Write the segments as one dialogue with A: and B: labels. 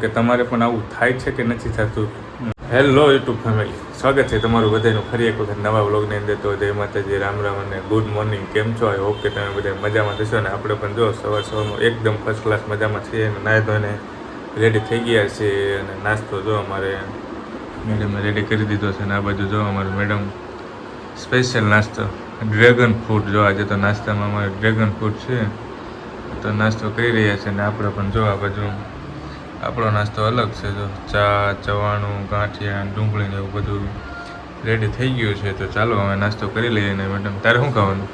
A: કે તમારે પણ આવું થાય છે કે નથી થતું. હેલો યુટ્યુબ ફેમિલી, સ્વાગત છે તમારું બધાનું ફરી એક વખત નવા વ્લોગની અંદર. તો જય માતાજી, રામ રામ અને ગુડ મોર્નિંગ. કેમ છો? આઈ હોપ કે તમે બધા મજામાં થશો ને આપણે પણ જો સવારમાં એકદમ ફર્સ્ટ ક્લાસ મજામાં છીએ અને નાહી ધોઈને રેડી થઈ ગયા છે. અને નાસ્તો જો અમારે મેડમે રેડી કરી દીધો છે. અને આ બાજુ જો અમારું મેડમ સ્પેશિયલ નાસ્તો ડ્રેગન ફ્રૂટ, જો આજે તો નાસ્તામાં અમારે ડ્રેગન ફ્રૂટ છે તો નાસ્તો કરી રહ્યા છે. અને આપણે પણ જો આ બાજુ આપણો નાસ્તો અલગ છે. જો ચા, ચવાણું, ગાંઠિયા, ડુંગળી ને એવું બધું રેડી થઈ ગયું છે. તો ચાલો હવે નાસ્તો કરી લઈએ. ને મેડમ તારે શું ખાવાનું?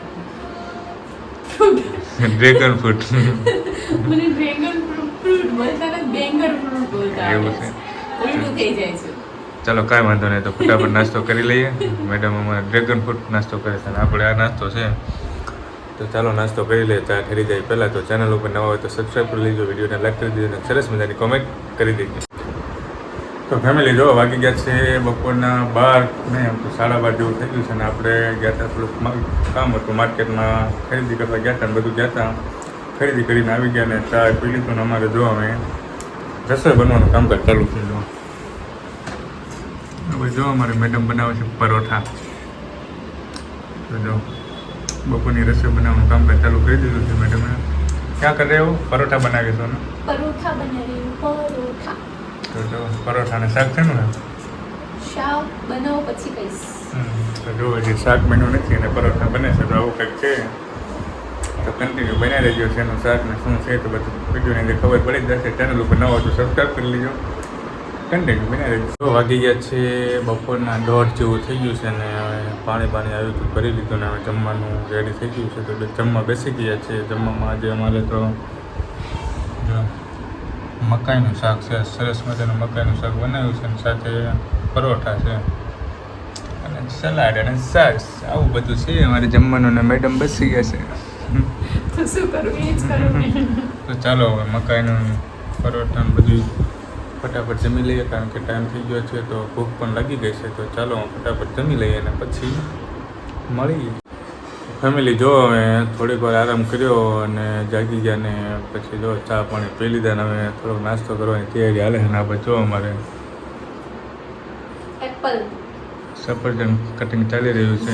A: Dragon fruit.
B: મને ડ્રેગન ફ્રૂટ બોલતા ને બેંગર ફ્રૂટ બોલતા
A: એવું છે.
B: ઉલટું થઈ જાય છે.
A: ચાલો કાંઈ વાંધો નહીં, તો ફટાફટ નાસ્તો કરી લઈએ. મેડમ અમારે ડ્રેગન ફ્રૂટ નાસ્તો કરે છે અને આપણે આ નાસ્તો છે. તો ચાલો નાસ્તો કરી લઈએ. ચા ઠરી જાય પહેલાં તો ચેનલ ઉપર નવા હોય તો સબસ્ક્રાઈબ કરી લેજો, વિડીયોને લાઈક કરી દેજો અને સરસ મજાની કોમેન્ટ કરી દેજો. તો ફેમિલી જો વાગી ગયા છે બપોરના 12 નહીં, આમ તો 12:30 જેવું થઈ ગયું છે. અને આપણે ગયા હતા થોડુંક કામ હતું માર્કેટમાં, ખરીદી કરવા ગયા હતા ને બધું ગયા હતા. ખરીદી કરીને આવી ગયા ને ચા પી લીધું. ને અમારે જો અમે રસોઈ બનવાનું કામકાજ ચાલુ છે. હવે જો અમારે મેડમ બનાવે છે પરોઠા. તો જો બપોરની રસોઈ બનાવવાનું કામકાજ ચાલુ કરી દીધું છે મેડમે. ક્યાં કરે એવું પરોઠા બનાવી છો ને?
B: પરોઠા બનાવી પરોઠા.
A: તો જો પરોઠા અને શાક છે ને?
B: શાક બનાવો પછી કહીશ.
A: તો જો હજી શાક બન્યું નથી અને પરોઠા બને છે. તો આવું કંઈક છે. તો કન્ટિન્યુ બનાવી રહેજો છે એનું શાક ને શું છે તો બધું વિડીયોની અંદર ખબર પડી જશે. ચેનલ ઉપર નવો તો સબસ્ક્રાઈબ કરી લેજો. કન્ટિન્યુ બનાવી રહેજો. તો વાગી ગયા છે બપોરના 1:30 જેવું થઈ ગયું છે. અને હવે પાણી આવ્યું હતું ભરી લીધું ને હવે જમવાનું રેડી થઈ ગયું છે. તો જમવા બેસી ગયા છે. જમવામાં આજે અમારે તો મકાઈનું શાક છે. સરસ મજાનું મકાઈનું શાક બનાવ્યું છે અને સાથે પરોઠા છે અને સલાડ અને છાશ, આવું બધું છે અમારે જમવાનું. ને મેડમ બેસી ગયા છે.
B: તો શું કરું? એ જ કરું.
A: તો ચાલો હવે મકાઈનું પરોઠા બધું ફટાફટ જમી લઈએ, કારણ કે ટાઈમ થઈ ગયો છે તો ભૂખ પણ લાગી ગઈ છે. તો ચાલો ફટાફટ જમી લઈએ અને પછી મળીએ. ફેમિલી જો હવે થોડીક વાર આરામ કર્યો અને જાગી ગયા ને પછી જો ચા પાણી પી લીધા ને હવે થોડોક નાસ્તો કરવાની તૈયારી હાલે છે. ને આપણે જો અમારે
B: એપલ
A: સફરજન કટિંગ ચાલી રહ્યું છે.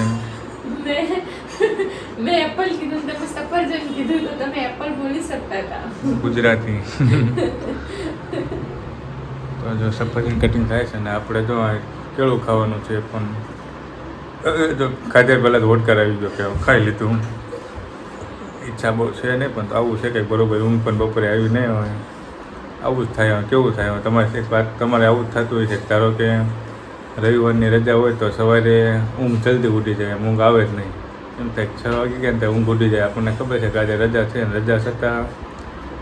B: મેં એપલ કીધું, તમે સફરજન કીધું તો તમે એપલ બોલી શકતા હતા.
A: ગુજરાતી. તો જો સફરજન કટિંગ થાય છે ને આપણે જો કેળું ખાવાનું છે. પણ જો ખાધ્યા પહેલાં તો વોટકાર આવી ગયો કે ખાઈ લીધું. ઈચ્છા બહુ છે નહીં, પણ આવું છે કંઈક બરોબર. ઊંઘ પણ બપોરે આવી નહીં હોય, આવું જ થાય. કેવું થાય તમારે એક વાત, તમારે આવું જ થતું હોય છે. ધારો કે રવિવારની રજા હોય તો સવારે ઊંઘ જલ્દી ઉઠી જાય, ઊંઘ આવે જ નહીં. એમ થાય 6 વાગી ગયા ને ત્યાં ઊંઘ ઉઠી જાય. આપણને ખબર છે કે આજે રજા છે ને રજા છતાં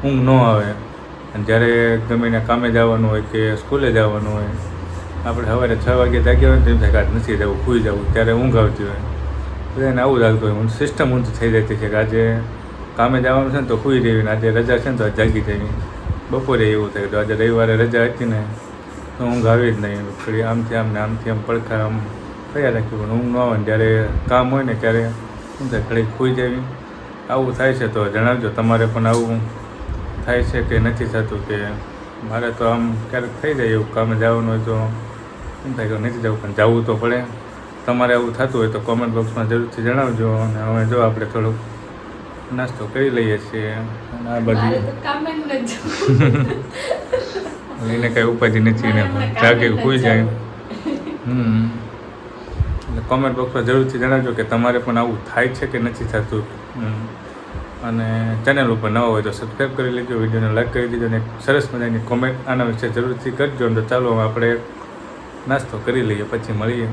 A: ઊંઘ ન આવે. અને જ્યારે ગમે એને કામે જવાનું હોય કે સ્કૂલે જવાનું હોય, આપણે સવારે 6 વાગે જાગ્યા હોય તો એમ થાય કે આજ નથી જવું, સૂઈ જવું, ત્યારે ઊંઘ આવતી હોય. તો એને આવું લાગતું હોય. સિસ્ટમ ઊંઘ થઈ જતી છે કે આજે કામે જવાનું છે ને તો સૂઈ રહેવી, ને આજે રજા છે ને તો આજે જાગી જવી. બપોરે એવું થાય તો આજે રવિવારે રજા હતી ને તો ઊંઘ આવી જ નહીં. થોડી આમથી આમ ને આમથી આમ પડખા આમ કયા રાખ્યું, પણ ઊંઘ ન આવે ને જ્યારે કામ હોય ને ત્યારે શું થાય ઘડીક સૂઈ જવી. આવું થાય છે તો જણાવજો તમારે પણ આવું થાય છે કે નથી થતું. કે મારે તો આમ ક્યારેક થઈ જાય એવું, કામે જવાનું હોય તો એમ થાય કે નથી જવું, પણ જવું તો પડે. તમારે આવું થતું હોય તો કોમેન્ટ બોક્સમાં જરૂરથી જણાવજો. અને હવે જો આપણે થોડુંક નાસ્તો કરી લઈએ છીએ. અને આ બધી એને કાંઈ ઉપાધિ નથી ને જાગે સૂઈ જાય. એટલે કોમેન્ટ બોક્સમાં જરૂરથી જણાવજો કે તમારે પણ આવું થાય છે કે નથી થતું. અને ચેનલ ઉપર નવા હોય તો સબસ્ક્રાઈબ કરી લેજો, વિડીયોને લાઈક કરી દેજો અને સરસ મજાની કોમેન્ટ આના વિશે જરૂરથી કરજો. તો ચાલો આપણે નાસ્તો કરી લઈએ પછી મળીએ.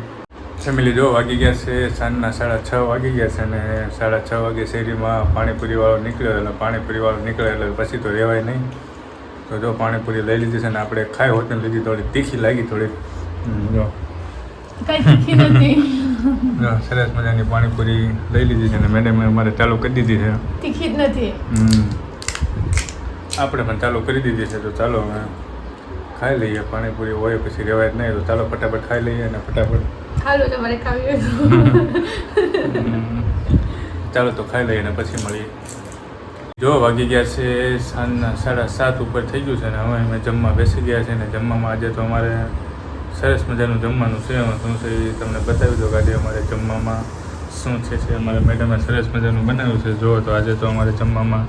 A: ફેમિલી જો વાગી ગયા છે સાંજના 6:30 વાગી ગયા છે. અને 6:30 વાગે શેરીમાં પાણીપુરીવાળો નીકળ્યો. એટલે પાણીપુરીવાળો નીકળે એટલે પછી તો રહેવાય નહીં. તો જો પાણીપુરી લઈ લીધી છે ને આપણે ખાઈ હોત ને લીધી, થોડી તીખી લાગી થોડીક. જો
B: કઈ તીખી નથી.
A: સરસ મજાની પાણીપુરી લઈ લીધી છે અને મેડમે અમારે ચાલુ કરી દીધી છે.
B: તીખી જ નથી.
A: આપણે પણ ચાલુ કરી દીધી છે. તો ચાલો હવે ખાઈ લઈએ. પાણીપુરી હોય પછી રહેવાય જ નહીં. તો ચાલો ફટાફટ ખાઈ લઈએ અને ફટાફટ
B: હાલો તમારે ખાવી હોય
A: ચાલો તો ખાઈ લઈએ અને પછી મળીએ. જો વાગી ગયા છે સાંજના 7:30 ઉપર થઈ ગયું છે ને હવે અમે જમવા બેસી ગયા છે ને જમવામાં આજે તો અમારે સરસ મજાનું જમવાનું છે. શું છે એ તમને બતાવી દો કે આજે અમારે જમવામાં શું છે અમારે મેડમે સરસ મજાનું બનાવ્યું છે. જો તો આજે તો અમારે જમવામાં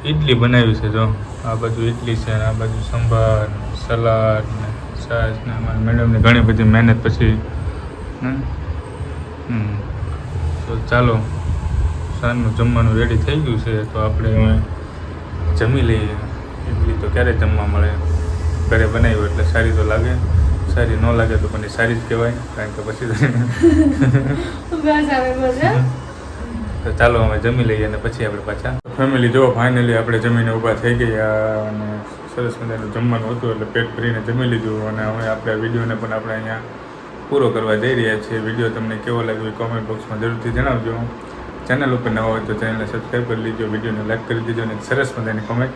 A: ઇડલી બનાવી છે. જો આ બાજુ ઇડલી છે અને આ બાજુ સંભાર સલાડ ને છાશ ને અમારા મેડમની ઘણી બધી મહેનત પછી તો ચાલો સાંજનું જમવાનું રેડી થઈ ગયું છે તો આપણે હવે જમી લઈએ. ઇડલી તો ક્યારે જમવા મળે, ઘરે બનાવ્યું એટલે સારી તો લાગે, સારી ન લાગે તો પણ એ સારી જ કહેવાય કારણ કે પછી
B: બસ આવે મજા.
A: તો ચાલો અમે જમી લઈએ અને પછી આપણે પાછા ફેમિલી જો ફાઇનલી આપણે જમીને ઊભા થઈ ગયા અને સરસ મજાનું જમવાનું હતું એટલે પેટ ભરીને જમી લીધું અને હવે આપણે આ વિડીયોને પણ આપણે અહીંયા પૂરો કરવા જઈ રહ્યા છીએ. વિડીયો તમને કેવો લાગ્યો એ કોમેન્ટ બોક્સમાં જરૂરથી જણાવજો. ચેનલ ઉપર નવા હોય તો ચેનલને સબસ્ક્રાઈબ કરી લેજો, વિડીયોને લાઈક કરી દેજો અને સરસ મજાની કોમેન્ટ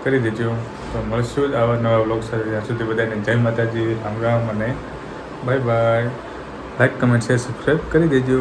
A: કરી દેજો. તો મળશું જ આવા નવા વ્લોગ સાથે. ત્યાં સુધી બધાને જય માતાજી, રામ રામ અને bye bye. Like comment share subscribe કરી દેજો.